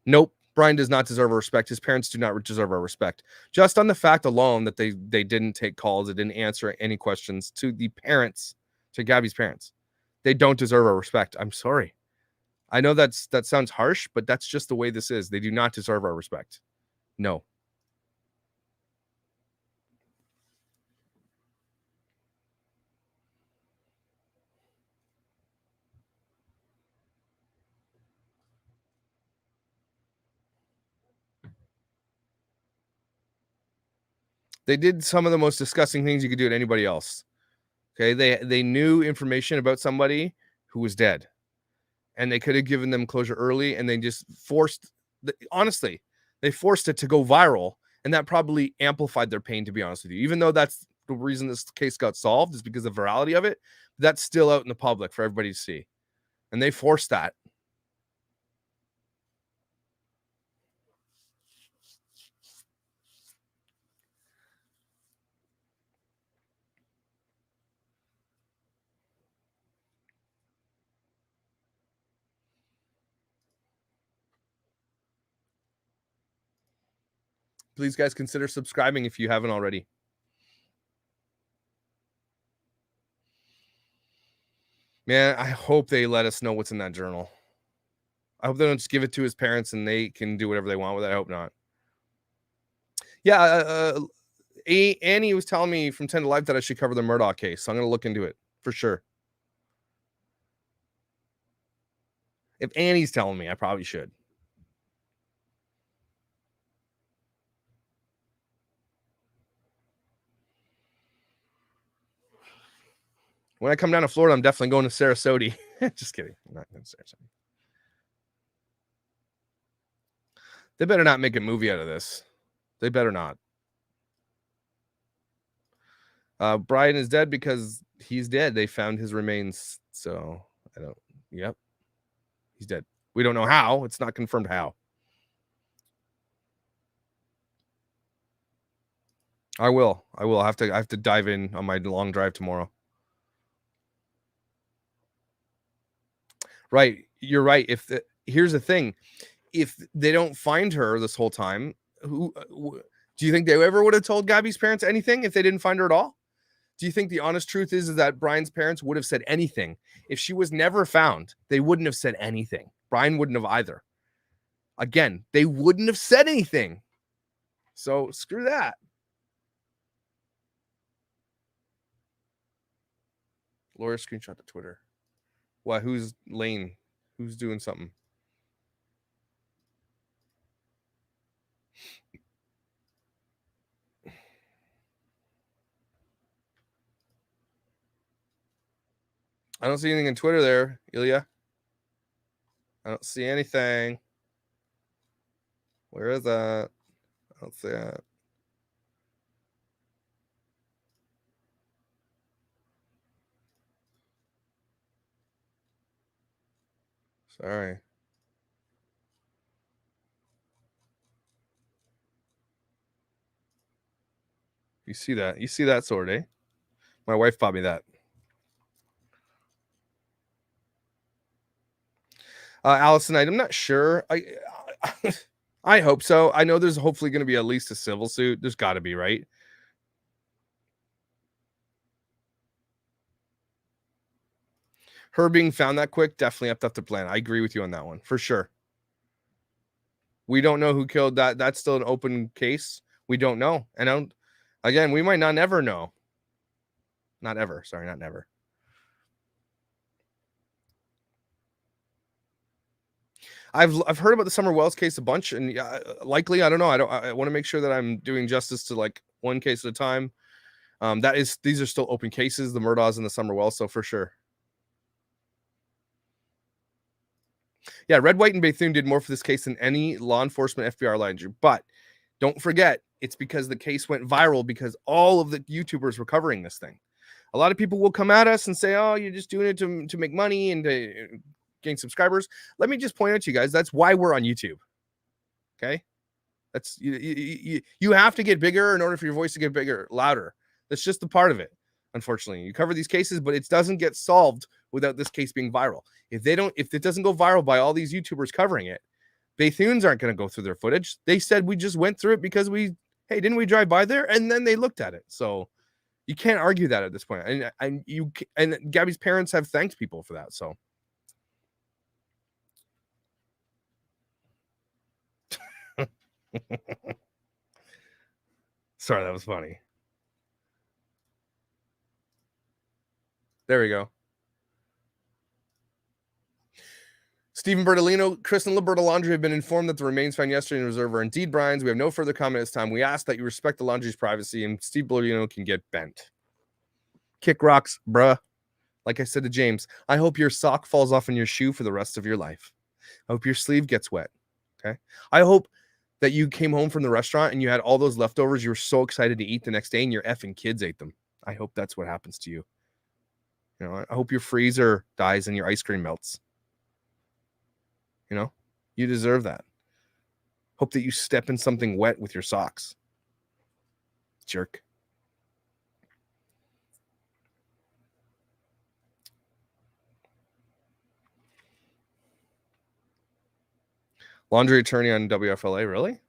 Nope. Brian does not deserve our respect. His parents do not deserve our respect. Just on the fact alone that they didn't take calls, they didn't answer any questions to the parents, to Gabby's parents. They don't deserve our respect. I'm sorry. I know that sounds harsh, but that's just the way this is. They do not deserve our respect. No. They did some of the most disgusting things you could do to anybody else. Okay, they knew information about somebody who was dead, and they could have given them closure early, and they just honestly, they forced it to go viral, and that probably amplified their pain, to be honest with you. Even though that's the reason this case got solved is because of the virality of it, that's still out in the public for everybody to see, and they forced that. Please, guys, consider subscribing if you haven't already. Man, I hope they let us know what's in that journal. I hope they don't just give it to his parents and they can do whatever they want with it. I hope not. Yeah, Annie was telling me from 10 to Life that I should cover the Murdoch case, so I'm going to look into it for sure. If Annie's telling me, I probably should. When I come down to Florida, I'm definitely going to Sarasota. Just kidding. I'm not going to Sarasota. They better not make a movie out of this. They better not. Brian is dead because he's dead. They found his remains. So I don't. Yep. He's dead. We don't know how. It's not confirmed how. I will. I have to dive in on my long drive tomorrow. Right. You're right. Here's the thing. If they don't find her this whole time, Do you think they ever would have told Gabby's parents anything if they didn't find her at all? Do you think the honest truth is that Brian's parents would have said anything? If she was never found, they wouldn't have said anything. Brian wouldn't have either. Again, they wouldn't have said anything. So screw that. Laura screenshot to Twitter. What? Who's Lane? Who's doing something? I don't see anything on Twitter there, Ilya. I don't see anything. Where is that? I don't see it. Sorry. You see that? You see that sword, eh? My wife bought me that. Allison, I'm not sure. I hope so. I know there's hopefully going to be at least a civil suit. There's got to be, right? Her being found that quick definitely upped up the plan. I agree with you on that one for sure. We don't know who killed that. That's still an open case. We don't know. And again, we might not ever know. Not ever. Sorry, not never. I've heard about the Summer Wells case a bunch, and likely I don't know. I want to make sure that I'm doing justice to like one case at a time. These are still open cases, the Murdaughs and the Summer Wells, so for sure. Yeah, Red, White, and Bethune did more for this case than any law enforcement FBI Landry. But don't forget, it's because the case went viral because all of the YouTubers were covering this thing. A lot of people will come at us and say, "Oh, you're just doing it to make money and to gain subscribers." Let me just point out to you guys, that's why we're on YouTube. Okay, that's you have to get bigger in order for your voice to get bigger, louder. That's just a part of it. Unfortunately, you cover these cases, but it doesn't get solved without this case being viral. If it doesn't go viral by all these YouTubers covering it, Bethunes aren't going to go through their footage. They said we just went through it because hey, didn't we drive by there? And then they looked at it. So you can't argue that at this point. And Gabby's parents have thanked people for that. So sorry, that was funny. There we go. Stephen Bertolino, Chris and Liberta Laundrie have been informed that the remains found yesterday in reserve are indeed Brian's. We have no further comment at this time. We ask that you respect the Laundrie's privacy, and Steve Bertolino can get bent. Kick rocks, bruh. Like I said to James, I hope your sock falls off in your shoe for the rest of your life. I hope your sleeve gets wet. Okay. I hope that you came home from the restaurant and you had all those leftovers you were so excited to eat the next day and your effing kids ate them. I hope that's what happens to you. You know, I hope your freezer dies and your ice cream melts. You know, you deserve that. Hope that you step in something wet with your socks. Jerk. Laundry attorney on WFLA, really?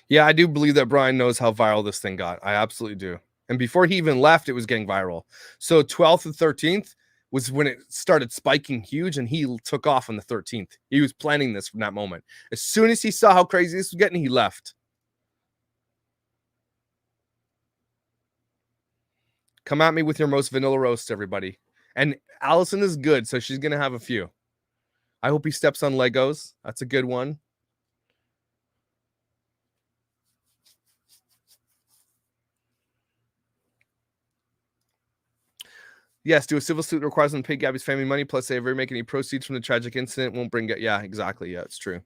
Yeah, I do believe that Brian knows how viral this thing got. I absolutely do. And before he even left, it was getting viral. So 12th and 13th was when it started spiking huge, and he took off on the 13th. He was planning this from that moment. As soon as he saw how crazy this was getting, he left. Come at me with your most vanilla roast, everybody. And Allison is good, so she's going to have a few. I hope he steps on Legos. That's a good one. Yes, do a civil suit that requires them to pay Gabby's family money, plus they ever make any proceeds from the tragic incident won't bring it. Yeah, exactly. Yeah, it's true.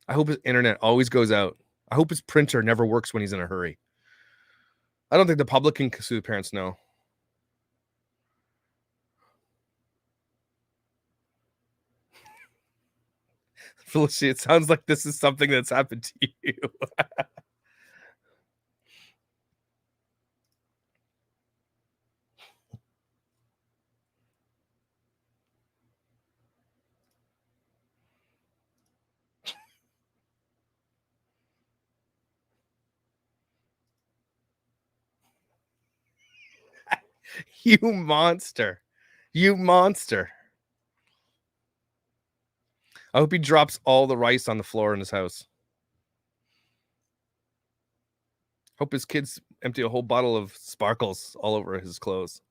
I hope his internet always goes out. I hope his printer never works when he's in a hurry. I don't think the public can sue the parents, no. Felicity, it sounds like this is something that's happened to you. You monster. You monster. I hope he drops all the rice on the floor in his house. Hope his kids empty a whole bottle of sparkles all over his clothes.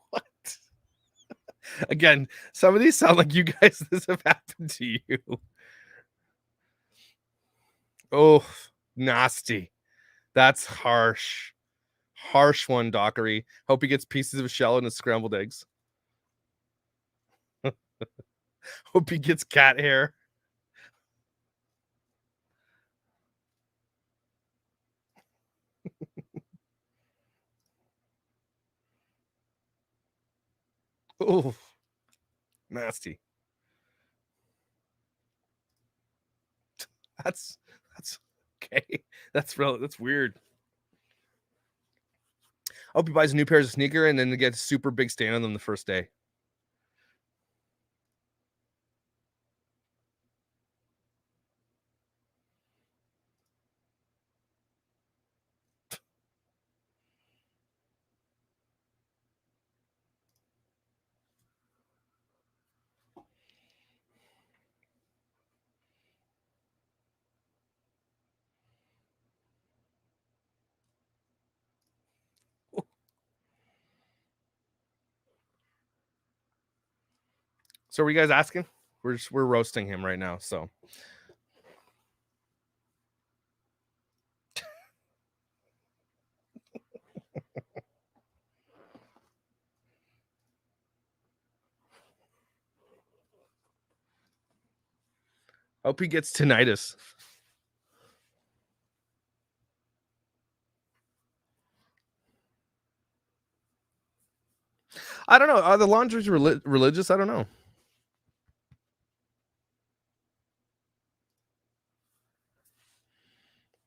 What? Again, some of these sound like you guys, this have happened to you. Oh, nasty. That's harsh. Harsh one, Dockery. Hope he gets pieces of shell in his scrambled eggs. Hope he gets cat hair. Oh, nasty. That's okay. That's weird. I hope he buys a new pair of sneaker and then they get a super big stain on them the first day. So, were you guys asking? We're roasting him right now. So, hope he gets tinnitus. I don't know. Are the Laundries religious? I don't know.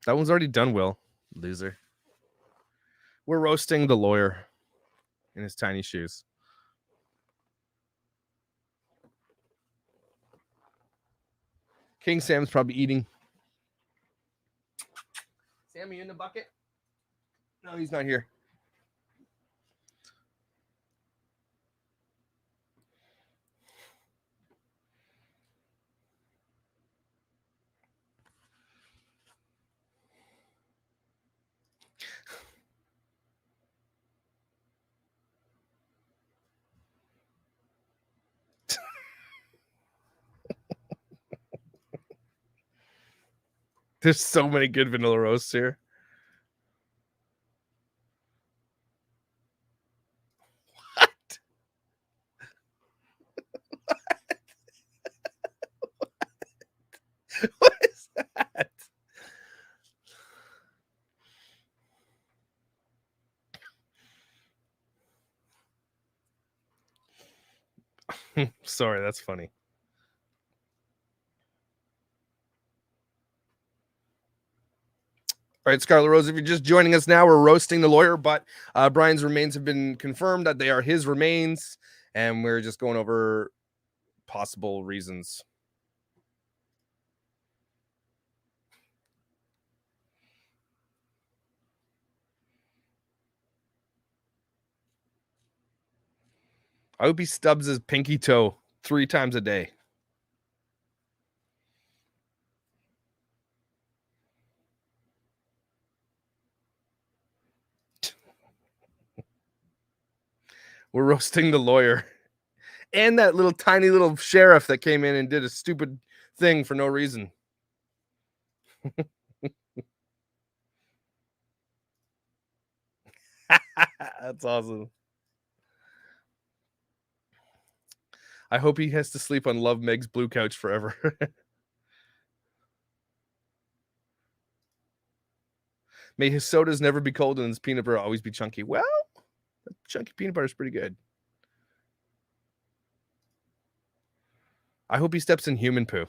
That one's already done, Will. Loser. We're roasting the lawyer in his tiny shoes. King Sam's probably eating. Sam, you in the bucket? No, he's not here. There's so many good vanilla roasts here. What? What is that? Sorry, that's funny. All right, Scarlet Rose, if you're just joining us now, we're roasting the lawyer, but Brian's remains have been confirmed that they are his remains, and we're just going over possible reasons. I hope he stubs his pinky toe 3 times a day. We're roasting the lawyer and that little tiny little sheriff that came in and did a stupid thing for no reason. That's awesome. I hope he has to sleep on Love Meg's blue couch forever. May his sodas never be cold and his peanut butter always be chunky. Well, chunky peanut butter is pretty good. I hope he steps in human poo.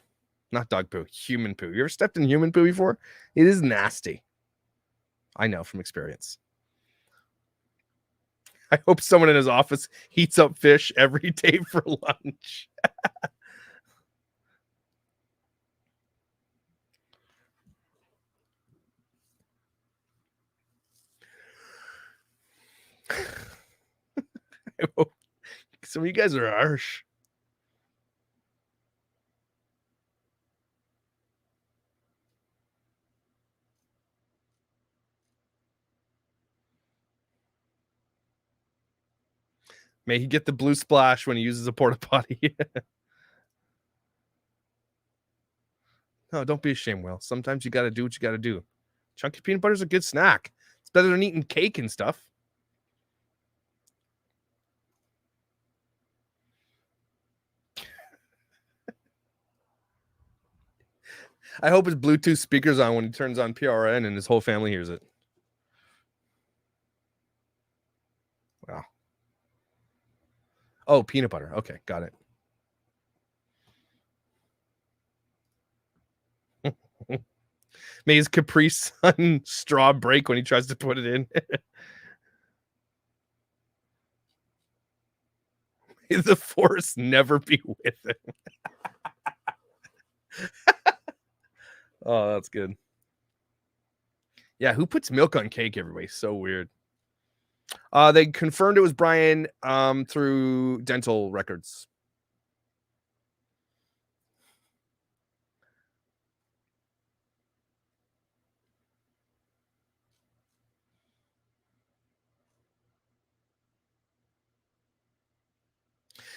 Not dog poo, human poo. You ever stepped in human poo before? It is nasty. I know from experience. I hope someone in his office heats up fish every day for lunch. I hope some of you guys are harsh. May he get the blue splash when he uses a porta potty. No, don't be ashamed, Will. Sometimes you got to do what you got to do. Chunky peanut butter is a good snack. It's better than eating cake and stuff. I hope his Bluetooth speaker's on when he turns on PRN and his whole family hears it. Wow. Oh, peanut butter. Okay, got it. May his Capri Sun straw break when he tries to put it in. May the force never be with him. Oh, that's good. Yeah, who puts milk on cake, everybody? So weird. They confirmed it was Brian through dental records.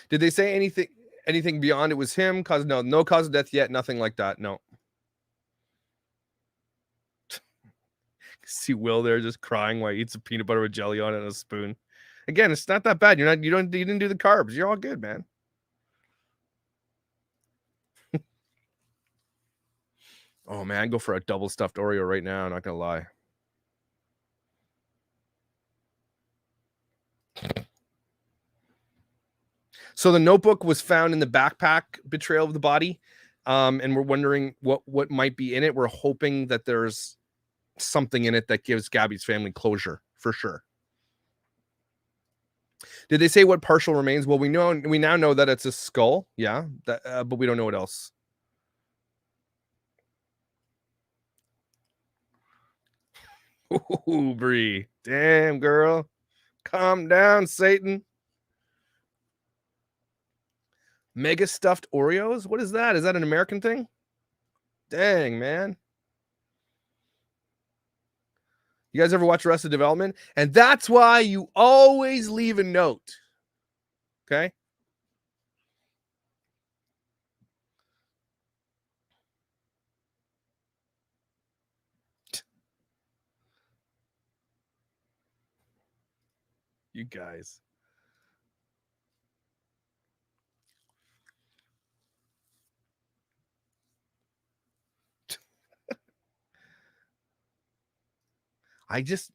Did they say anything beyond it was him? No cause of death yet, nothing like that. No. See Will there just crying while he eats a peanut butter with jelly on it and a spoon. Again, it's not that bad. You didn't do the carbs. You're all good, man. Oh man, I'd go for a double stuffed Oreo right now, not gonna lie. So the notebook was found in the backpack betrayal of the body. And we're wondering what might be in it. We're hoping that there's something in it that gives Gabby's family closure for sure. Did they say what partial remains? Well, we now know that it's a skull, yeah, but we don't know what else. Ooh, Bree, damn girl, calm down, Satan. Mega stuffed Oreos? What is that? Is that an American thing? Dang, man. You guys ever watch Arrested Development? And that's why you always leave a note. Okay? You guys.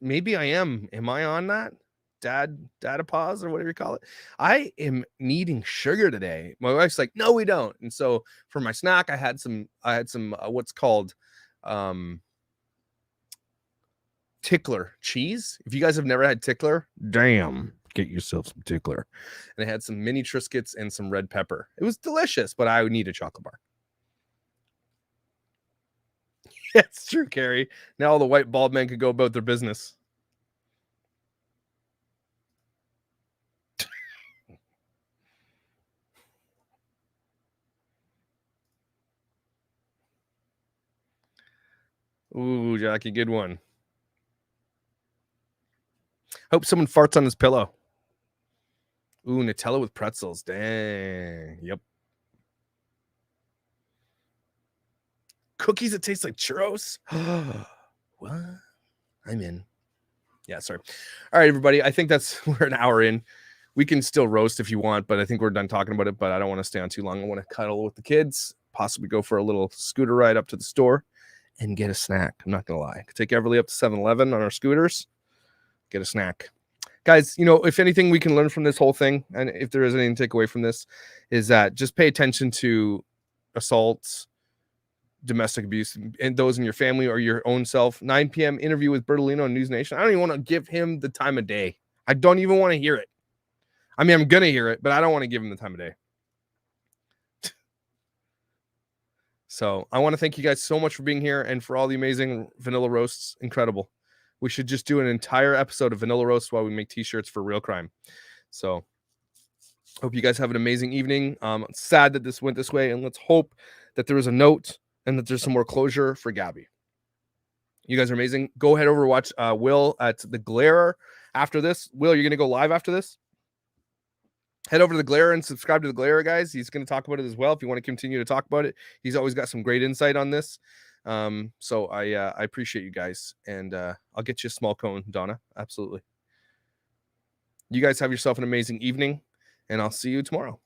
Maybe I am. Am I on that? Data pause or whatever you call it. I am needing sugar today. My wife's like, no, we don't. And so for my snack, I had some what's called Tickler cheese. If you guys have never had Tickler, damn, get yourself some Tickler. And I had some mini Triscuits and some red pepper. It was delicious, but I would need a chocolate bar. It's true, Carrie. Now all the white bald men could go about their business. Ooh, Jackie, good one. Hope someone farts on his pillow. Ooh, Nutella with pretzels. Dang. Yep. Cookies that taste like churros. What? I'm in. Yeah, sorry. All right, everybody. I think we're an hour in. We can still roast if you want, but I think we're done talking about it. But I don't want to stay on too long. I want to cuddle with the kids, possibly go for a little scooter ride up to the store and get a snack. I'm not going to lie. I could take Everly up to 7-Eleven on our scooters, get a snack. Guys, if anything we can learn from this whole thing, and if there is anything to take away from this, is that just pay attention to assaults, domestic abuse, and those in your family or your own self. 9 p.m. interview with Bertolino on News Nation. I don't even want to give him the time of day. I don't even want to hear it. I mean, I'm going to hear it, but I don't want to give him the time of day. So I want to thank you guys so much for being here and for all the amazing vanilla roasts. Incredible. We should just do an entire episode of vanilla roasts while we make t-shirts for real crime. So hope you guys have an amazing evening. Sad that this went this way, and let's hope that there was a note and that there's some more closure for Gabby. You guys are amazing. Go head over and watch Will at the Glare after this. Will, you're going to go live after this? Head over to the Glare and subscribe to the Glare, guys. He's going to talk about it as well. If you want to continue to talk about it, he's always got some great insight on this. So I appreciate you guys, and I'll get you a small cone, Donna. Absolutely. You guys have yourself an amazing evening, and I'll see you tomorrow.